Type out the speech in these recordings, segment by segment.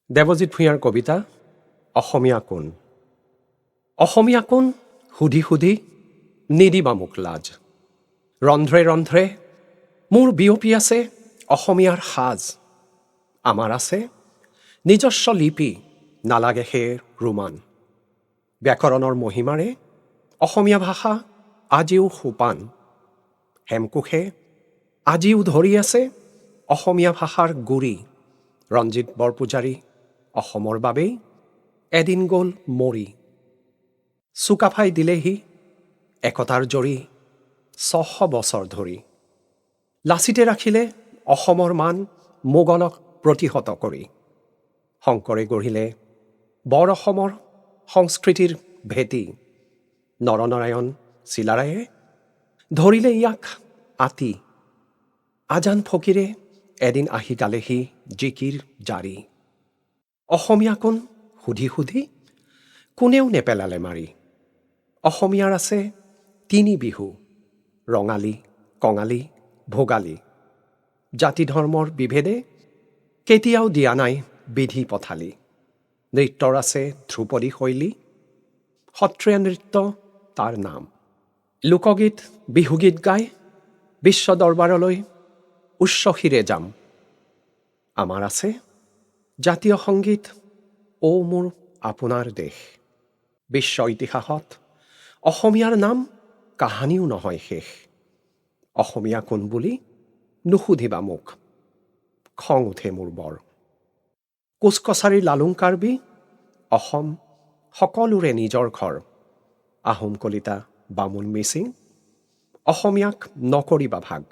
দেৱজিৎ ভূঞাৰ কবিতা অসমীয়া কোন। অসমীয়া কোন সুধি সুধি নিদিবা মোক লাজ। ৰন্ধ্ৰে ৰন্ধ্ৰে মোৰ বিয়পি আছে অসমীয়াৰ সাজ। আমাৰ আছে নিজস্ব লিপি, নালাগে সে ৰোমান। ব্যাকৰণৰ মহিমাৰে অসমীয়া ভাষা আজিও সোপান। হেমকোষে আজিও ধৰি আছে অসমীয়া ভাষাৰ গুৰি। ৰঞ্জিত বৰপূজাৰী অসমৰ বাবেই এদিন গ'ল মৰি। চুকাফাই দিলেহি একতাৰ জৰী ৬০০ বছৰ ধৰি। লাচিতে ৰাখিলে অসমৰ মান মোগলক প্ৰতিহত কৰি। শংকৰে গঢ়িলে বৰ অসমৰ সংস্কৃতিৰ ভেটি। নৰনাৰায়ণ চিলাৰায়ে ধৰিলে ইয়াক আতি। আজান ফকীৰে এদিন আহি গালেহি জিকিৰ জাৰি। অসমীয়া কোন সুধি সুধি কোনেও নেপেলালে মাৰি। অসমীয়াৰ আছে তিনি বিহু, ৰঙালী, কঙালী, ভোগালী। জাতি ধৰ্মৰ বিভেদে কেতিয়াও দিয়া নাই বিধি পথালি। নৃত্যৰ আছে ধ্ৰুপদী শৈলী, সত্ৰীয়া নৃত্য তাৰ নাম। লোকগীত বিহুগীত গাই বিশ্ব দৰবাৰলৈ উচ্ছ্বসিৰে যাম। আমাৰ আছে জাতীয় সংগীত ঔ মোৰ আপোনাৰ দেশ। বিশ্ব ইতিহাসত অসমীয়াৰ নাম কাহানিও নহয় শেষ। অসমীয়া কোন বুলি নুসুধিবা মোক, খং উঠে মোৰ বৰ। কোচ কছাৰীৰ লালুং কাৰ্বি অসম সকলোৰে নিজৰ ঘৰ। আহোম কলিতা বামুণ মিচিং অসমীয়াক নকৰিবা ভাগ।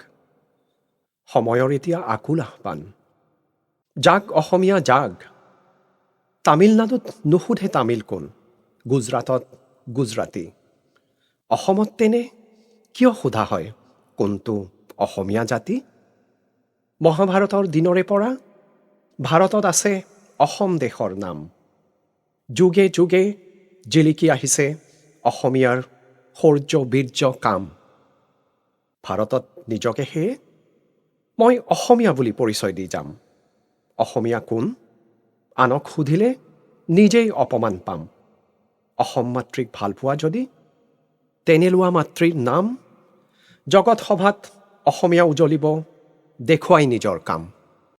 সময়ৰ এতিয়া আকুল আহ্বান, জাগ অসমীয়া জাগ। তামিলনাডুত নুসুধে তামিল কোন, গুজৰাটত গুজৰাটী। অসমত তেনে কিয় সোধা হয় কোনটো অসমীয়া জাতি। মহাভাৰতৰ দিনৰে পৰা ভাৰতত আছে অসম দেশৰ নাম। যুগে যুগে জিলিকি আহিছে অসমীয়াৰ শৌৰ্য বীৰ্য কাম। ভাৰতত নিজকে সেয়ে মই অসমীয়া বুলি পৰিচয় দি যাম। অসমীয়া কোন আনক সুধিলে নিজেই অপমান পাম। অসম মাতৃক ভাল পোৱা যদি তেনে লোৱা মাতৃৰ নাম। জগত সভাত অসমীয়া উজলিব দেখুৱাই নিজৰ কাম।